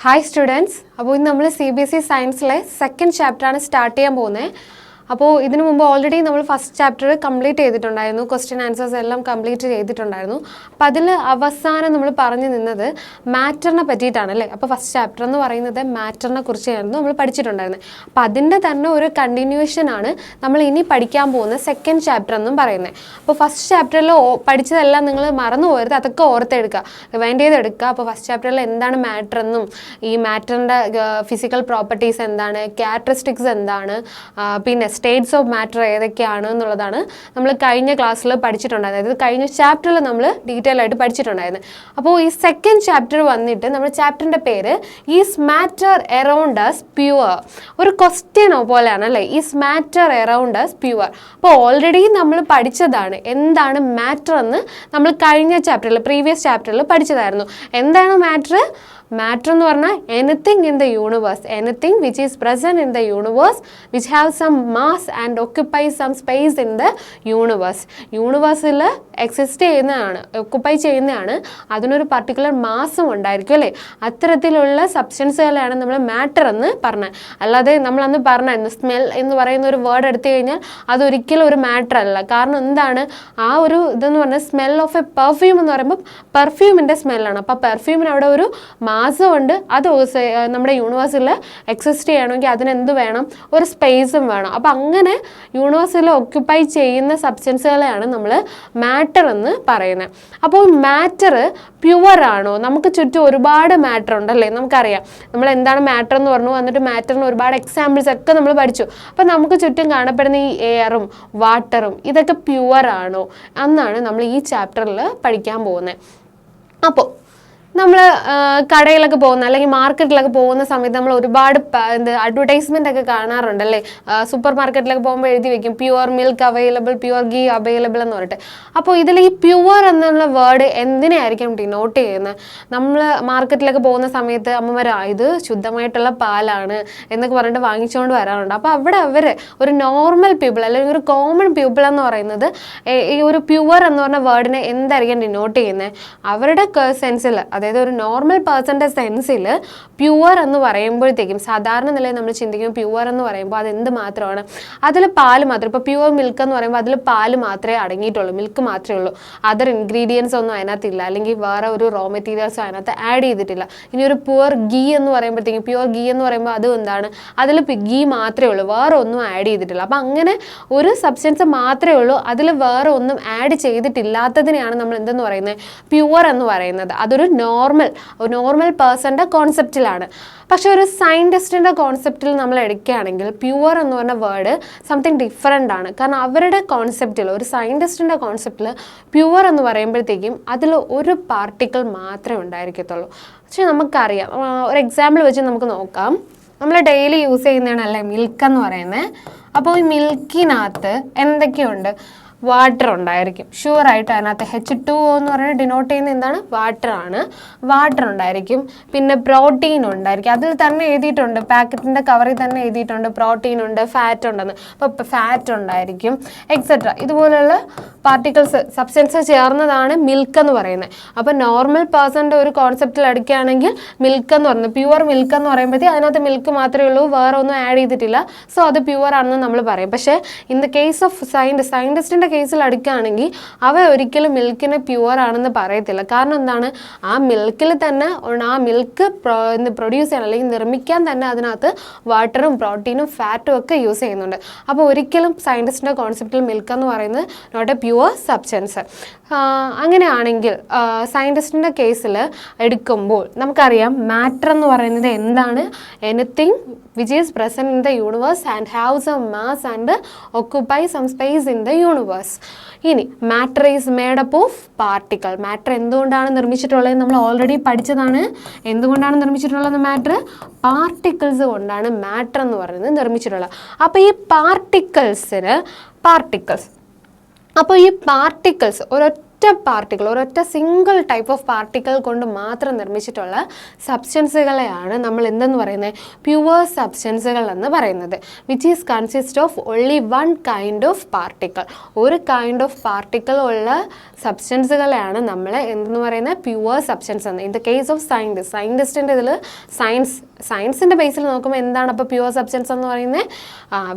Hi students, now we will CBSE Science second chapter start. അപ്പോൾ ഇതിനു മുമ്പ് already നമ്മൾ ഫസ്റ്റ് ചാപ്റ്റർ കംപ്ലീറ്റ് ചെയ്തിട്ടുണ്ടായിരുന്നു, ക്വസ്റ്റ്യൻ ആൻസേഴ്സ് എല്ലാം കംപ്ലീറ്റ് ചെയ്തിട്ടുണ്ടായിരുന്നു. അപ്പോൾ അതിൽ അവസാനം നമ്മൾ പറഞ്ഞു നിന്നത് മാറ്ററിനെ പറ്റിയിട്ടാണ് അല്ലേ. അപ്പോൾ ഫസ്റ്റ് ചാപ്റ്റർ എന്ന് പറയുന്നത് മാറ്ററിനെ കുറിച്ചായിരുന്നു നമ്മൾ പഠിച്ചിട്ടുണ്ടായിരുന്നത്. അപ്പോൾ അതിൻ്റെ തന്നെ ഒരു കണ്ടിന്യൂഷൻ ആണ് നമ്മൾ ഇനി പഠിക്കാൻ പോകുന്ന സെക്കൻഡ് ചാപ്റ്റർ എന്നും പറയുന്നത്. അപ്പോൾ ഫസ്റ്റ് ചാപ്റ്ററിൽ പഠിച്ചതെല്ലാം നിങ്ങൾ മറന്നു പോകരുത്, അതൊക്കെ ഓർത്തെടുക്കുക, വേണ്ടത് എടുക്കുക. അപ്പോൾ ഫസ്റ്റ് ചാപ്റ്ററിൽ എന്താണ് മാറ്റർ എന്നും ഈ മാറ്ററിൻ്റെ ഫിസിക്കൽ പ്രോപ്പർട്ടീസ് എന്താണ്, ക്യാരക്ടറിസ്റ്റിക്സ് എന്താണ്, പിന്നെ സ്റ്റേറ്റ്സ് ഓഫ് മാറ്റർ ഏതൊക്കെയാണ് എന്നുള്ളതാണ് നമ്മൾ കഴിഞ്ഞ ക്ലാസ്സിൽ പഠിച്ചിട്ടുണ്ടായിരുന്നത്. അതായത് കഴിഞ്ഞ ചാപ്റ്ററിൽ നമ്മൾ ഡീറ്റെയിൽ ആയിട്ട് പഠിച്ചിട്ടുണ്ടായിരുന്നു. അപ്പോൾ ഈ സെക്കൻഡ് ചാപ്റ്റർ വന്നിട്ട് നമ്മുടെ ചാപ്റ്ററിൻ്റെ പേര് is matter around us pure. ഒരു ക്വസ്റ്റ്യനോ പോലെയാണ് അല്ലേ, is matter around us pure. അപ്പോൾ ഓൾറെഡി നമ്മൾ പഠിച്ചതാണ് എന്താണ് മാറ്റർ എന്ന്. നമ്മൾ കഴിഞ്ഞ ചാപ്റ്ററിൽ പ്രീവിയസ് ചാപ്റ്ററിൽ പഠിച്ചതായിരുന്നു. എന്താണ് മാറ്റർ? മാറ്റർ എന്ന് പറഞ്ഞാൽ anything in the universe, anything which is present in the universe which have some mass and occupy some space in the universe. യൂണിവേഴ്സിൽ എക്സിസ്റ്റ് ചെയ്യുന്നതാണ്, ഓക്യുപ്പൈ ചെയ്യുന്നതാണ്, അതിനൊരു പർട്ടിക്കുലർ മാസം ഉണ്ടായിരിക്കും അല്ലേ. അത്തരത്തിലുള്ള സബ്സ്റ്റൻസുകളാണ് നമ്മൾ മാറ്റർ എന്ന് പറഞ്ഞത്. അല്ലാതെ നമ്മളന്ന് പറഞ്ഞായിരുന്നു സ്മെൽ എന്ന് പറയുന്ന ഒരു വേർഡ് എടുത്തു കഴിഞ്ഞാൽ അതൊരിക്കലും ഒരു മാറ്റർ അല്ല. കാരണം എന്താണ്, ആ ഒരു ഇതെന്ന് പറഞ്ഞാൽ സ്മെൽ ഓഫ് എ പെർഫ്യൂം എന്ന് പറയുമ്പോൾ പെർഫ്യൂമിൻ്റെ സ്മെല്ലാണ്. അപ്പോൾ പെർഫ്യൂമിന് അവിടെ ഒരു മാസമുണ്ട്, അത് നമ്മുടെ യൂണിവേഴ്സിൽ എക്സിസ്റ്റ് ചെയ്യണമെങ്കിൽ അതിനെന്ത് വേണം, ഒരു സ്പേസും വേണം. അപ്പം അങ്ങനെ യൂണിവേഴ്സിൽ ഓക്യുപ്പൈ ചെയ്യുന്ന സബ്സ്റ്റൻസുകളെയാണ് നമ്മൾ മാറ്റർ എന്ന് പറയുന്നത്. അപ്പോൾ മാറ്റർ പ്യുവർ ആണോ? നമുക്ക് ചുറ്റും ഒരുപാട് മാറ്റർ ഉണ്ടല്ലേ, നമുക്കറിയാം. നമ്മൾ എന്താണ് മാറ്റർ എന്ന് പറഞ്ഞു, എന്നിട്ട് മാറ്ററിന് ഒരുപാട് എക്സാമ്പിൾസ് ഒക്കെ നമ്മൾ പഠിച്ചു. അപ്പം നമുക്ക് ചുറ്റും കാണപ്പെടുന്ന ഈ എയറും വാട്ടറും ഇതൊക്കെ പ്യുവർ ആണോ എന്നാണ് നമ്മൾ ഈ ചാപ്റ്ററിൽ പഠിക്കാൻ പോകുന്നത്. അപ്പോൾ നമ്മൾ കടയിലൊക്കെ പോകുന്ന അല്ലെങ്കിൽ മാർക്കറ്റിലൊക്കെ പോകുന്ന സമയത്ത് നമ്മൾ ഒരുപാട് അഡ്വർടൈസ്മെൻ്റ് ഒക്കെ കാണാറുണ്ടല്ലേ. സൂപ്പർ മാർക്കറ്റിലൊക്കെ പോകുമ്പോൾ എഴുതി വെക്കും pure milk available, pure ghee available എന്ന് പറഞ്ഞിട്ട്. അപ്പോൾ ഇതിൽ ഈ പ്യുവർ എന്നുള്ള വേർഡ് എന്തിനായിരിക്കും ഡിനോട്ട് ചെയ്യുന്നത്? നമ്മൾ മാർക്കറ്റിലൊക്കെ പോകുന്ന സമയത്ത് അമ്മമാർ ഇത് ശുദ്ധമായിട്ടുള്ള പാലാണ് എന്നൊക്കെ പറഞ്ഞിട്ട് വാങ്ങിച്ചുകൊണ്ട് വരാറുണ്ട്. അപ്പോൾ അവിടെ അവർ ഒരു നോർമൽ പീപ്പിൾ അല്ലെങ്കിൽ ഒരു കോമൺ പീപ്പിൾ എന്ന് പറയുന്നത് ഈ ഒരു പ്യുവർ എന്ന് പറഞ്ഞ വേർഡിനെ എന്തായിരിക്കും ഡിനോട്ട് ചെയ്യുന്നത്? അവരുടെ സെൻസിൽ, അതായത് ഒരു നോർമൽ പേഴ്സൻ്റെ സെൻസിൽ പ്യുവർ എന്ന് പറയുമ്പോഴത്തേക്കും സാധാരണ നിലയിൽ നമ്മൾ ചിന്തിക്കും പ്യുവർ എന്ന് പറയുമ്പോൾ അതെന്ത് മാത്രമാണ്, അതിൽ പാല് മാത്രം. ഇപ്പോൾ പ്യുവർ മിൽക്ക് എന്ന് പറയുമ്പോൾ അതിൽ പാല് മാത്രമേ അടങ്ങിയിട്ടുള്ളൂ, മിൽക്ക് മാത്രമേ ഉള്ളൂ, അതർ ഇൻഗ്രീഡിയൻസ് ഒന്നും അതിനകത്തില്ല, അല്ലെങ്കിൽ വേറെ ഒരു റോ മെറ്റീരിയൽസും അതിനകത്ത് ആഡ് ചെയ്തിട്ടില്ല. ഇനി ഒരു പ്യുവർ ഗീ എന്ന് പറയുമ്പോഴത്തേക്കും പ്യുവർ ഗീ എന്ന് പറയുമ്പോൾ അത് എന്താണ്, അതിൽ ഗീ മാത്രമേ ഉള്ളൂ, വേറെ ഒന്നും ആഡ് ചെയ്തിട്ടില്ല. അപ്പം അങ്ങനെ ഒരു സബ്സ്റ്റൻസ് മാത്രമേ ഉള്ളൂ, അതിൽ വേറെ ഒന്നും ആഡ് ചെയ്തിട്ടില്ലാത്തതിനെയാണ് നമ്മൾ എന്തെന്ന് പറയുന്നത്, പ്യുവർ എന്ന് പറയുന്നത്. അതൊരു നോർമൽ പേഴ്സൻ്റെ കോൺസെപ്റ്റിലാണ്. പക്ഷെ ഒരു സയൻറ്റിസ്റ്റിൻ്റെ കോൺസെപ്റ്റിൽ നമ്മൾ എടുക്കുകയാണെങ്കിൽ പ്യുവർ എന്ന് പറഞ്ഞ വേർഡ് സംതിങ് ഡിഫറെൻ്റ് ആണ്. കാരണം അവരുടെ കോൺസെപ്റ്റിൽ, ഒരു സയൻറ്റിസ്റ്റിൻ്റെ കോൺസെപ്റ്റിൽ പ്യുവർ എന്ന് പറയുമ്പോഴത്തേക്കും അതിൽ ഒരു പാർട്ടിക്കിൾ മാത്രമേ ഉണ്ടായിരിക്കത്തുള്ളൂ. പക്ഷെ നമുക്കറിയാം, ഒരു എക്സാമ്പിൾ വെച്ച് നമുക്ക് നോക്കാം. നമ്മൾ ഡെയിലി യൂസ് ചെയ്യുന്നതാണല്ലേ മിൽക്ക് എന്ന് പറയുന്നത്. അപ്പോൾ ഈ മിൽക്കിനകത്ത് എന്തൊക്കെയുണ്ട്? വാട്ടർ ഉണ്ടായിരിക്കും, ഷുവറായിട്ട് അതിനകത്ത് H2O എന്ന് പറയുന്നത് ഡിനോട്ട് ചെയ്യുന്ന എന്താണ്, വാട്ടറാണ്. വാട്ടർ ഉണ്ടായിരിക്കും. പിന്നെ പ്രോട്ടീൻ ഉണ്ടായിരിക്കും, അതിൽ തന്നെ എഴുതിയിട്ടുണ്ട്, പാക്കറ്റിൻ്റെ കവറിൽ തന്നെ എഴുതിയിട്ടുണ്ട് പ്രോട്ടീൻ ഉണ്ട്, ഫാറ്റ് ഉണ്ടെന്ന്. അപ്പോൾ ഫാറ്റ് ഉണ്ടായിരിക്കും, എക്സെട്ര. ഇതുപോലുള്ള പാർട്ടിക്കിൾസ്, സബ്സ്റ്റൻസ് ചേർന്നതാണ് മിൽക്ക് എന്ന് പറയുന്നത്. അപ്പോൾ നോർമൽ പേഴ്സൻ്റെ ഒരു കോൺസെപ്റ്റിൽ എടുക്കുകയാണെങ്കിൽ മിൽക്ക് എന്ന് പറയുന്നത്, പ്യുവർ മിൽക്ക് എന്ന് പറയുമ്പോഴത്തേക്ക് അതിനകത്ത് മിൽക്ക് മാത്രമേ ഉള്ളൂ, വേറെ ഒന്നും ആഡ് ചെയ്തിട്ടില്ല. സോ അത് പ്യുവർ ആണെന്ന് നമ്മൾ പറയും. പക്ഷേ ഇൻ ദ കേസ് ഓഫ് സയൻറ്റിസ്റ്റിൻ്റെ കേസിൽ എടുക്കുകയാണെങ്കിൽ അവ ഒരിക്കലും മിൽക്കിനെ പ്യുവർ ആണെന്ന് പറയത്തില്ല. കാരണം എന്താണ്, ആ മിൽക്കിൽ തന്നെ ആ മിൽക്ക് പ്രൊഡ്യൂസ് ചെയ്യാൻ അല്ലെങ്കിൽ നിർമ്മിക്കാൻ തന്നെ അതിനകത്ത് വാട്ടറും പ്രോട്ടീനും ഫാറ്റും ഒക്കെ യൂസ് ചെയ്യുന്നുണ്ട്. അപ്പോൾ ഒരിക്കലും സയൻറ്റിസ്റ്റിൻ്റെ കോൺസെപ്റ്റിൽ മിൽക്ക് എന്ന് പറയുന്നത് നോട്ട് എ പ്യുവർ സബ്സ്റ്റൻസ്. അങ്ങനെയാണെങ്കിൽ സയൻറ്റിസ്റ്റിൻ്റെ കേസിൽ എടുക്കുമ്പോൾ നമുക്കറിയാം മാറ്റർ എന്ന് പറയുന്നത് എന്താണ്, anything which is present in the universe and have some mass and occupy some space in the universe. ഇനി matter is made up of particle. Matter എന്തുകൊണ്ടാണ് നിർമ്മിച്ചിട്ടുള്ളത് നമ്മൾ ഓൾറെഡി പഠിച്ചതാണ്. എന്തുകൊണ്ടാണ് നിർമ്മിച്ചിട്ടുള്ളത് മാറ്റർ? പാർട്ടിക്കിൾസ് കൊണ്ടാണ് മാറ്റർ എന്ന് പറയുന്നത് നിർമ്മിച്ചിട്ടുള്ളത്. അപ്പോൾ ഈ പാർട്ടിക്കിൾസ് അപ്പോൾ ഈ പാർട്ടിക്കിൾസ് ഒരൊറ്റ പാർട്ടിക്കിൾ, ഒരൊറ്റ സിംഗിൾ ടൈപ്പ് ഓഫ് പാർട്ടിക്കിൾ കൊണ്ട് മാത്രം നിർമ്മിച്ചിട്ടുള്ള സബ്സ്റ്റൻസുകളെയാണ് നമ്മൾ എന്തെന്ന് പറയുന്നത്, പ്യുവർ സബ്സ്റ്റൻസുകൾ എന്ന് പറയുന്നത്. Which is consist of only one kind of particle. ഒരു കൈൻഡ് ഓഫ് പാർട്ടിക്കിൾ ഉള്ള സബ്സ്റ്റൻസുകളെയാണ് നമ്മൾ എന്തെന്ന് പറയുന്നത്, പ്യുവർ സബ്സ്റ്റൻസ് എന്ന്. ഇൻ ദ കേസ് ഓഫ് സയൻറ്റിസ്റ്റിൻ്റെ ഇതിൽ സയൻസിൻ്റെ ബേസിൽ നോക്കുമ്പോൾ എന്താണ് അപ്പോൾ പ്യുവർ സബ്സ്റ്റൻസ് എന്ന് പറയുന്നത്,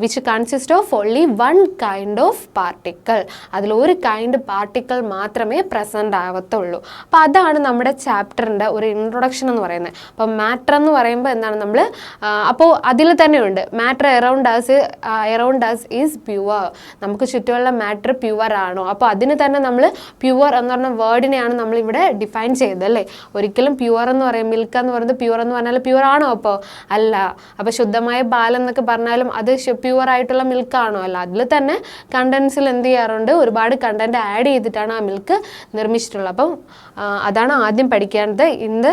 which consist of only one kind of particle. അതിലൊരു കൈൻഡ് പാർട്ടിക്കിൾ മാത്രമേ പ്രസൻറ്റ് ആവത്തുള്ളൂ. അപ്പോൾ അതാണ് നമ്മുടെ ചാപ്റ്ററിൻ്റെ ഒരു ഇൻട്രൊഡക്ഷൻ എന്ന് പറയുന്നത്. അപ്പോൾ മാറ്റർ എന്ന് പറയുമ്പോൾ എന്താണ് നമ്മൾ, അപ്പോൾ അതിൽ തന്നെയുണ്ട് matter around us is pure. നമുക്ക് ചുറ്റുമുള്ള മാറ്റർ പ്യുവർ ആണോ, അപ്പോൾ അതിന് തന്നെ നമ്മൾ പ്യുവർ എന്ന് പറഞ്ഞ വേർഡിനെയാണ് നമ്മളിവിടെ ഡിഫൈൻ ചെയ്തത് അല്ലേ. ഒരിക്കലും പ്യുവർ എന്ന് പറയും, മിൽക്ക് എന്ന് പറയുന്നത് പ്യുവർ എന്ന് പറഞ്ഞാൽ പ്യുവർ ആണോ, അപ്പോൾ അല്ല. അപ്പോൾ ശുദ്ധമായ പാലെന്നൊക്കെ പറഞ്ഞാലും അത് പ്യുവർ ആയിട്ടുള്ള മിൽക്കാണോ, അല്ല. അതിൽ തന്നെ കണ്ടൻസിൽ എന്ത് ചെയ്യാറുണ്ട്, ഒരുപാട് കണ്ടന്റ് ആഡ് ചെയ്തിട്ടാണ് ആ മിൽക്ക് നിർമ്മിച്ചിട്ടുള്ളത്. അപ്പം അതാണ് ആദ്യം പഠിക്കേണ്ടത് ഇൻ ദ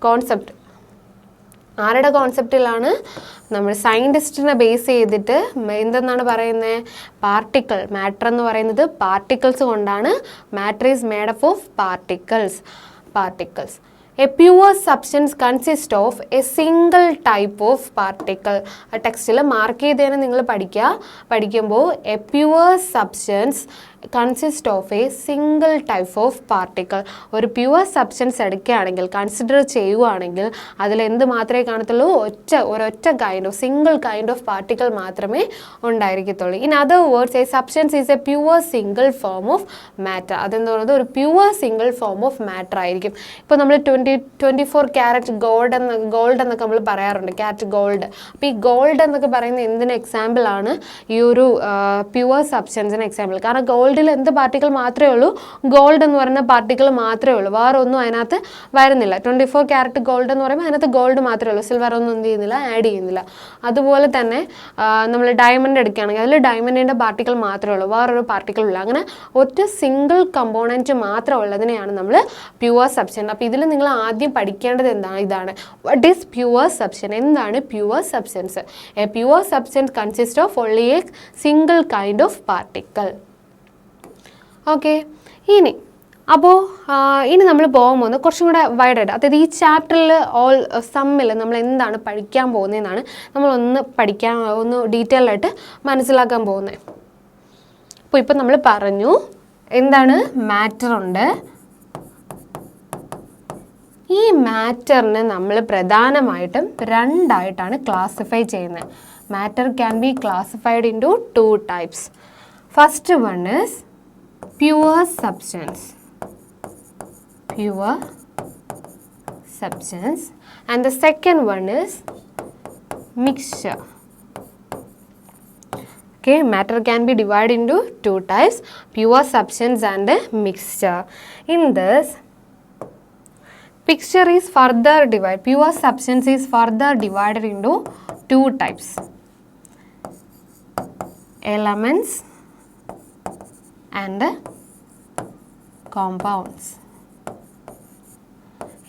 കോൺസെപ്റ്റ്. ആരുടെ കോൺസെപ്റ്റിലാണ്, നമ്മൾ സയൻറ്റിസ്റ്റിനെ ബേസ് ചെയ്തിട്ട് എന്തെന്നാണ് പറയുന്നത്, പാർട്ടിക്കിൾ. മാറ്റർ എന്ന് പറയുന്നത് പാർട്ടിക്കിൾസ് കൊണ്ടാണ്. Matter is made up of particles. A pure substance consists of a single type of particle. ആ ടെക്സ്റ്റിൽ മാർക്ക് ചെയ്തതിന് നിങ്ങൾ പഠിക്കുമ്പോൾ a pure substance consist of a single type of particle. ഒരു പ്യുവർ സബ്സ്റ്റൻസ് എടുക്കുകയാണെങ്കിൽ, കൺസിഡർ ചെയ്യുകയാണെങ്കിൽ അതിൽ എന്ത് മാത്രമേ കാണത്തുള്ളൂ, ഒരൊറ്റ kind of single kind of particle മാത്രമേ ഉണ്ടായിരിക്കത്തുള്ളൂ. In other words a substance is a pure single form of matter. അതെന്ന് പറയുന്നത് ഒരു pure single form of matter ആയിരിക്കും. ഇപ്പോൾ നമ്മൾ 24 ക്യാരറ്റ് ഗോൾഡ് എന്നൊക്കെ നമ്മൾ പറയാറുണ്ട്, ക്യാരറ്റ് ഗോൾഡ്. അപ്പോൾ ഈ ഗോൾഡ് എന്നൊക്കെ പറയുന്നത് എന്തിന് എക്സാമ്പിൾ ആണ്, ഈ ഒരു പ്യുവർ സബ്സ്റ്റൻസിന് എക്സാമ്പിൾ. കാരണം ഗോൾഡിൽ എന്ത് പാർട്ടിക്കിൾ മാത്രമേ ഉള്ളൂ, ഗോൾഡ് എന്ന് പറയുന്ന പാർട്ടിക്കിൾ മാത്രമേ ഉള്ളൂ, വേറെ ഒന്നും അതിനകത്ത് വരുന്നില്ല. 24 ക്യാരറ്റ് ഗോൾഡ് എന്ന് പറയുമ്പോൾ അതിനകത്ത് ഗോൾഡ് മാത്രമേ ഉള്ളൂ, സിൽവർ ഒന്നും എന്ത് ചെയ്യുന്നില്ല, ആഡ് ചെയ്യുന്നില്ല. അതുപോലെ തന്നെ നമ്മൾ ഡയമണ്ട് എടുക്കുകയാണെങ്കിൽ അതിൽ ഡയമണ്ടിൻ്റെ പാർട്ടിക്കിൾ മാത്രമേ ഉള്ളൂ, വേറൊരു പാർട്ടിക്കിൾ ഇല്ല. അങ്ങനെ ഒറ്റ സിംഗിൾ കമ്പോണൻറ്റ് മാത്രം ഉള്ളതിനെയാണ് നമ്മൾ പ്യുവർ സബ്സ്റ്റൻസ്. അപ്പോൾ ഇതിൽ നിങ്ങൾ ആദ്യം പഠിക്കേണ്ടത് ഇതാണ്, വാട്ട് ഈസ് പ്യുവർ സബ്സ്റ്റൻസ്. എന്താണ് pure substance? A pure substance consist of only A single kind of particle. Okay, ഇനി നമ്മൾ പോകാൻ പോകുന്നത് കുറച്ചും കൂടെ വൈഡായിട്ട്, അതായത് ഈ ചാപ്റ്ററിൽ സമ്മിൽ നമ്മൾ എന്താണ് പഠിക്കാൻ പോകുന്നതെന്നാണ് ഒന്ന് ഡീറ്റെയിൽ ആയിട്ട് മനസ്സിലാക്കാൻ പോകുന്നത്. അപ്പോൾ ഇപ്പം നമ്മൾ പറഞ്ഞു എന്താണ്, മാറ്റർ ഉണ്ട്. ഈ മാറ്ററിനെ നമ്മൾ പ്രധാനമായിട്ടും രണ്ടായിട്ടാണ് ക്ലാസിഫൈ ചെയ്യുന്നത്. Matter can be classified into 2 types. First one is pure substance and the second one is mixture. Okay, matter can be divided into 2 types, pure substance and mixture. In this, pure substance is further divided into 2 types, elements and compounds.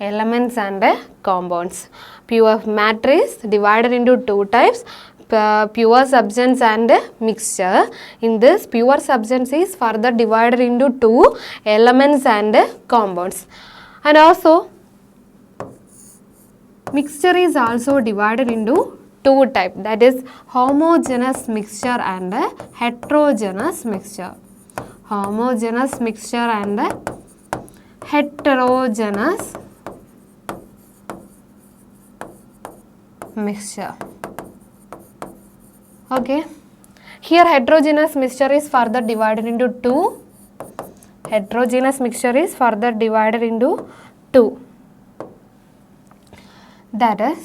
Elements and compounds. Pure matter is divided into 2 types, pure substance and mixture. In this, pure substance is further divided into 2 elements and compounds. And also mixture is also divided into 2 types, that is homogeneous mixture and heterogeneous mixture. Homogeneous mixture and heterogeneous mixture. Okay, here heterogeneous mixture is further divided into 2. Heterogeneous mixture is further divided into 2. That is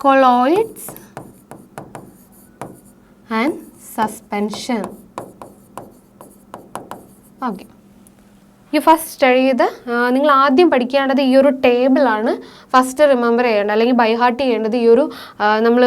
colloids and suspension. Okay, You first study the നിങ്ങൾ ആദ്യം പഠിക്കേണ്ടത് ഈ ഒരു ടേബിളാണ് first remember ചെയ്യേണ്ടത്, അല്ലെങ്കിൽ by heart ചെയ്യേണ്ടത് ഈ ഒരു നമ്മൾ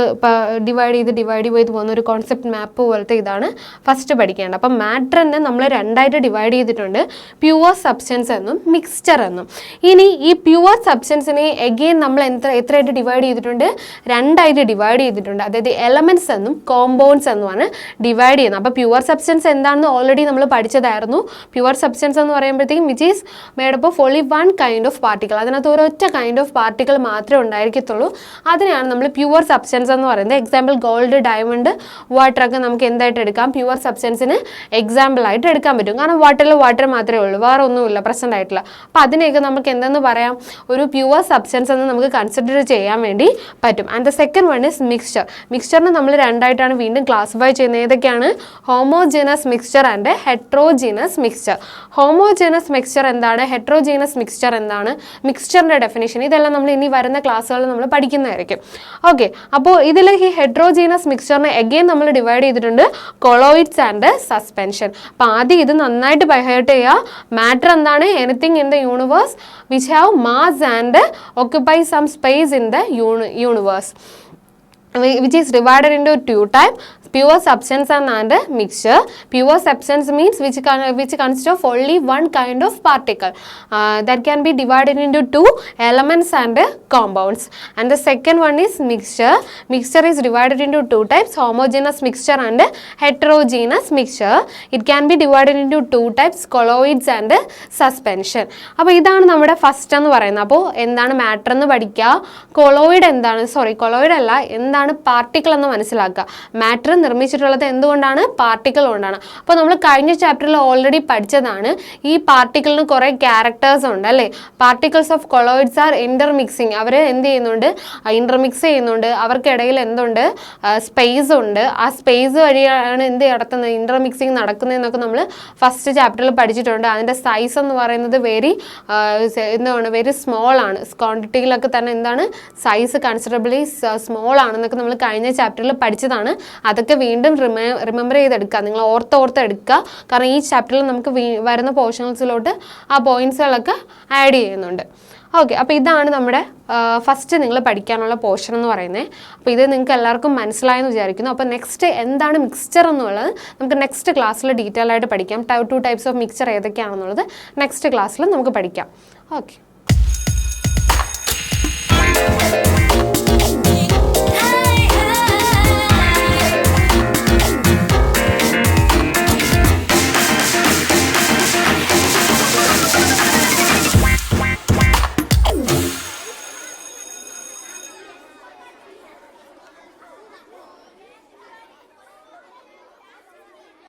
ഡിവൈഡ് ചെയ്ത് പോകുന്ന ഒരു കോൺസെപ്റ്റ് മാപ്പ് പോലത്തെ ഇതാണ് ഫസ്റ്റ് പഠിക്കേണ്ടത്. അപ്പം മാറ്ററിനെ നമ്മൾ രണ്ടായിട്ട് ഡിവൈഡ് ചെയ്തിട്ടുണ്ട്, പ്യുവർ സബ്സ്റ്റൻസ് എന്നും മിക്സ്ചർ എന്നും. ഇനി ഈ പ്യുവർ സബ്സ്റ്റൻസിനെ എഗെയിൻ നമ്മൾ എത്രയായിട്ട് ഡിവൈഡ് ചെയ്തിട്ടുണ്ട്? രണ്ടായിട്ട് ഡിവൈഡ് ചെയ്തിട്ടുണ്ട്. അതായത് എലമെൻറ്റ്സ് എന്നും കോമ്പൗണ്ട്സ് എന്നുമാണ് ഡിവൈഡ് ചെയ്യുന്നത്. അപ്പോൾ പ്യുവർ സബ്സ്റ്റൻസ് എന്താണെന്ന് ഓൾറെഡി നമ്മൾ പഠിച്ചതായിരുന്നു. പ്യുവർ സബ്സ്റ്റൻസ് എന്ന് പറയുമ്പോഴത്തേക്കും which is made up of only one kind of particle. അതിനകത്ത് ഒരൊറ്റ കൈൻഡ് ഓഫ് പാർട്ടിക്കിൾ മാത്രമേ ഉണ്ടായിരിക്കത്തുള്ളൂ. അതിനെയാണ് നമ്മൾ പ്യുവർ സബ്സ്റ്റൻസ് എന്ന് പറയുന്നത്. എക്സാമ്പിൾ ഗോൾഡ്, ഡയമണ്ട്, വാട്ടർ ഒക്കെ നമുക്ക് എന്തായിട്ട് എടുക്കാം? പ്യുവർ സബ്സ്റ്റൻസിന് എക്സാമ്പിൾ ആയിട്ട് എടുക്കാൻ പറ്റും. കാരണം വാട്ടറിൽ വാട്ടർ മാത്രമേ ഉള്ളൂ, വേറെ ഒന്നുമില്ല പ്രസൻ്റ് ആയിട്ടുള്ള. അപ്പോൾ അതിനെയൊക്കെ നമുക്ക് എന്തെന്ന് പറയാം? ഒരു പ്യുവർ സബ്സ്റ്റൻസ് എന്ന് നമുക്ക് കൺസിഡർ ചെയ്യാൻ വേണ്ടി പറ്റും. And the second one is mixture. മിക്സ്ചറിനെ നമ്മൾ രണ്ടായിട്ടാണ് വീണ്ടും ക്ലാസിഫൈ ചെയ്യുന്നത്. ഏതൊക്കെയാണ്? Homogeneous mixture and heterogeneous mixture. Homogeneous mixture എന്താണ്? ഹെട്രോജീനസ് മിക്സ്ചർ എന്താണ്? മിക്സ്ചറിൻ്റെ ഡെഫിനേഷൻ ഇതെല്ലാം നമ്മൾ ഇനി വരുന്ന ക്ലാസ്സുകളിൽ നമ്മൾ പഠിക്കുന്നതായിരിക്കും. ഓക്കെ, അപ്പോൾ ഇതിൽ ഈ ഹെട്രോജീനസ് മിക്സ്ചറിനെ എഗെയിൻ നമ്മൾ ഡിവൈഡ് ചെയ്തിട്ടുണ്ട് കൊളോയിഡ്സ് ആൻഡ് സസ്പെൻഷൻ. അപ്പോൾ ആദ്യം ഇത് നന്നായിട്ട് ബൈ ഹാർട്ട് ചെയ്യുക. മാറ്റർ എന്താണ്? Anything in the universe which have mass and occupy some space in the universe, which is divided into two types, pure substance and mixture. Pure substance means which consists of only one kind of particle that can be divided into two elements and compounds. And the second one is mixture. Mixture is divided into two types, homogeneous mixture and heterogeneous mixture. It can be divided into two types, colloids and suspension. അപ്പോൾ ഇതാണ് നമ്മുടെ first എന്ന് പറയുന്നത്. അപ്പോൾ എന്താണ് matter എന്ന് പഠിക്കുക, colloid എന്താണ്, കൊളോയിഡ് അല്ല, എന്താണ് പാർട്ടിക്കിൾ എന്ന് മനസ്സിലാക്കുക. മാറ്റർ നിർമ്മിച്ചിട്ടുള്ളത് എന്തുകൊണ്ടാണ്? പാർട്ടിക്കിൾ കൊണ്ടാണ്. അപ്പോൾ നമ്മൾ കഴിഞ്ഞ ചാപ്റ്ററിൽ ഓൾറെഡി പഠിച്ചതാണ്. ഈ പാർട്ടിക്കിളിന് കുറേ ക്യാരക്ടേഴ്സ് ഉണ്ട് അല്ലേ? Particles of colloids are intermixing. അവർ എന്ത് ചെയ്യുന്നുണ്ട്? ഇന്റർമിക്സ് ചെയ്യുന്നുണ്ട്. അവർക്കിടയിൽ എന്തുണ്ട്? സ്പേസ് ഉണ്ട്. ആ സ്പേസ് വഴിയാണ് എന്ത് നടത്തുന്നത്? ഇന്റർമിക്സിങ് നടക്കുന്നതെന്നൊക്കെ നമ്മൾ ഫസ്റ്റ് ചാപ്റ്ററിൽ പഠിച്ചിട്ടുണ്ട്. അതിൻ്റെ സൈസ് എന്ന് പറയുന്നത് വെരി സ്മോൾ ആണ്. ക്വാണ്ടിറ്റിയിലൊക്കെ തന്നെ എന്താണ്? സൈസ് കൺസിഡറബിളി സ്മോൾ ആണെന്നൊക്കെ നമ്മൾ കഴിഞ്ഞ ചാപ്റ്ററിൽ പഠിച്ചതാണ്. അതൊക്കെ വീണ്ടും റിമെമ്പർ ചെയ്തെടുക്കുക. നിങ്ങൾ ഓർത്ത് എടുക്കുക. കാരണം ഈ ചാപ്റ്ററിൽ നമുക്ക് വരുന്ന പോർഷൻസിലോട്ട് ആ പോയിന്റ്സുകളൊക്കെ ആഡ് ചെയ്യുന്നുണ്ട്. ഓക്കെ, അപ്പോൾ ഇതാണ് നമ്മുടെ ഫസ്റ്റ് നിങ്ങൾ പഠിക്കാനുള്ള പോർഷൻ എന്ന് പറയുന്നത്. അപ്പോൾ ഇത് നിങ്ങൾക്ക് എല്ലാവർക്കും മനസ്സിലായെന്ന് വിചാരിക്കുന്നു. അപ്പോൾ നെക്സ്റ്റ് എന്താണ് മിക്സ്ചർ എന്നുള്ളത് നമുക്ക് നെക്സ്റ്റ് ക്ലാസ്സിൽ ഡീറ്റെയിൽ ആയിട്ട് പഠിക്കാം. 2 ടൈപ്സ് ഓഫ് മിക്സ്ചർ ഏതൊക്കെയാണെന്നുള്ളത് നെക്സ്റ്റ് ക്ലാസ്സിൽ നമുക്ക് പഠിക്കാം. ഓക്കെ.